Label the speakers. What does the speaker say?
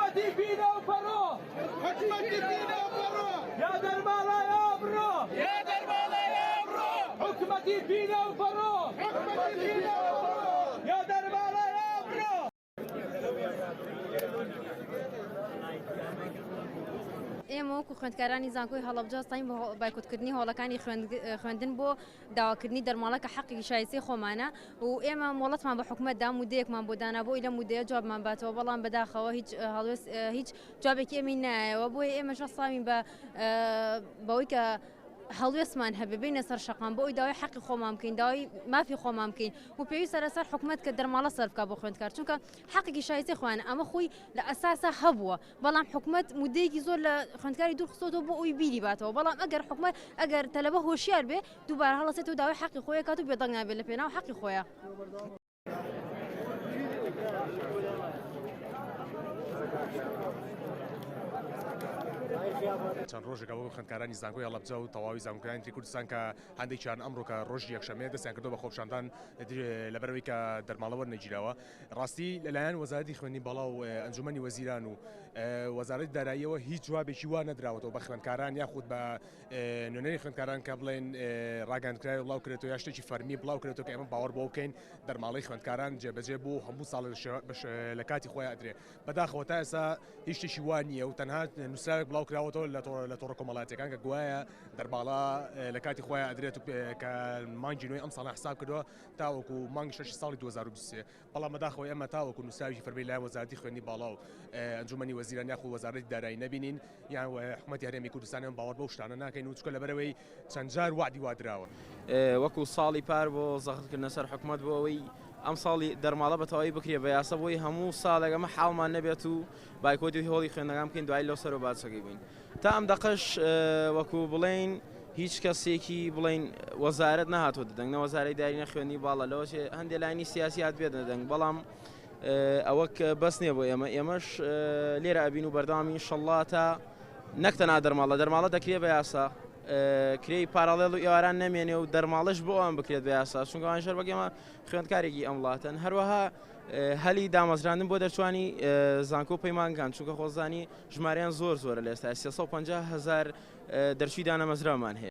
Speaker 1: حكومتي فينا وبرو حكومتي فينا وبرو يا دربالة يا برو يا دربالة يا برو حكومتي فينا وبرو حكومتي فينا وبرو يا دربالة يا برو
Speaker 2: ئێمە وەکو خوێندکارانی زانکۆی هەڵەبجە ساین بۆ بایکوتکردنی هۆڵەکانی خوێندن بۆ داواکردنی دەرماڵە کە حەقی شایستی خۆمانە و ئێمە مۆڵەتمان بە حکومەت دا مودەیەکمان بۆ دانابۆی لە مودەیە جوابمان باتەوە بەڵام بەداخەوە هیچ جوابێکی ئێمە نایەوە بۆیە ئێمە شەسڵاوین بەوەی کە هەڵوێستمان هەبێ بینە سەر شەقام بۆ ئەوی داوای حەقی خۆمان بکەین داوای مافی خۆمان بکەین و پێویستە لەسەر حکومەت کە دەرماڵە سەر بکات بۆ خوێندکار چونکە حەقێکی شایستی خۆیانە ئەمە خۆی لە ئەساسا هەبووە بەڵام حکومەت مودەیەکی زۆر لە خوێندکاری دوورخستۆتەوە بۆ ئەوی بیری باتەوە بەڵام ئەگەر تەلەبە هۆشیار بێ دووبارە هەڵەسێت و داوای حەقی خۆیە کات و بێدەنگ نابێت لە پێناو حەقی خۆیە.
Speaker 3: چەند ڕۆژێکە بۆ خوێندکارانی زانکۆی هەڵەبجە و تەواوی زانکۆیانی کوردستان کە هەندێکیان ئەمڕۆکە ڕۆژی یەکشەمێ دەستیان کردو بە خۆپشاندان لەبەرەوەی کە دەرماڵە وەرنەگیراوە ڕاستی لەلایەن وەزارەتی خوێندنی باڵا و ئەنجومەنی وەزیران و وەزارەتی داراییەوە هیچ جوابێکی وا نەدراوەتەوە بە خوێندکاران یاخود بە نوێنەری خوێندکاران کە بڵێن ڕاگەاندکرای بڵاو کرێتەوە یا شتێکی فەرمی بڵاو کرێتەوە کە ئێمە باوەڕ بۆ بکەین دەرماڵەی خوێندکاران جێبەجێ بۆ هەموو ساڵ لە کاتی خۆیان ئەدرێ بەداخەوە تا ئێستا هیچ شتێکی وان نییە و تەنها نووسراوێک بڵاو کراوەتەوە لە تۆڕە کۆمەڵاتیەکان کە گوایە دەرباڵا لە کاتی خۆیان ئەدرێت و کە مانگی نوێی ئەم ساڵە حساب کردووە تاوەکو مانگی 6 ساڵی 2023 بەڵام بەداخەوە ئێمە تاوەکو نووسراوی فەرمی لایەن وەزارەتی خوێندنی باڵا و ئەنجومەنی وەزیران یاخود وەزارەتی دارایی نەبینین یان حکومەتی هەرێمی کوردستان باوەڕ بەو شتانە ناکەین و چکە لەبەرەوەی چەند جار وعدی وادراوە
Speaker 4: وەکو ساڵی پار بۆ زەخمکردنە سەر حکومەت بۆ ئەوەی ئەم ساڵی دەرماڵە بەتەواوی بکرێ بە یاسە بۆی هەموو ساڵێک ئەمە حاڵمان نەبێت و بایکۆتی هۆڵی خوێندەکان بکەین دوای لەو سەر و باسەکەی بین تا ئەم دەقەش وەکو بڵێن هیچ کەسێکی بڵێن وەزارەت نهاتۆ دەدەنگ نە وەزارەی داری نەخوێنی باڵە لەوەش هەندێک لاینی سیاسی هات بێت دەدەنگ بەڵام ئەوە بەس نییە بۆ ئێمەش لێرە ئەبین و بەردەوامی ئینشەڵڵا تا نەکتەنا دەرماڵە دەکرێت بە یاسا کرێی پارالێڵ و ئێواران نەمێنێ و دەرماڵش بۆ ئەم بکرێت بە یاسا چونکە ئەوان شەر وەک ئێمە خوێندکارێکی ئەم وڵاتن هەروەها هەلی دامەزراندن بۆ دەرچوانی زانکۆ پەیمانگان چونکە خۆزانی ژمارەیان زۆرە لە ئێستا 350,000 دەرچووی دانەمەزرامان هەیە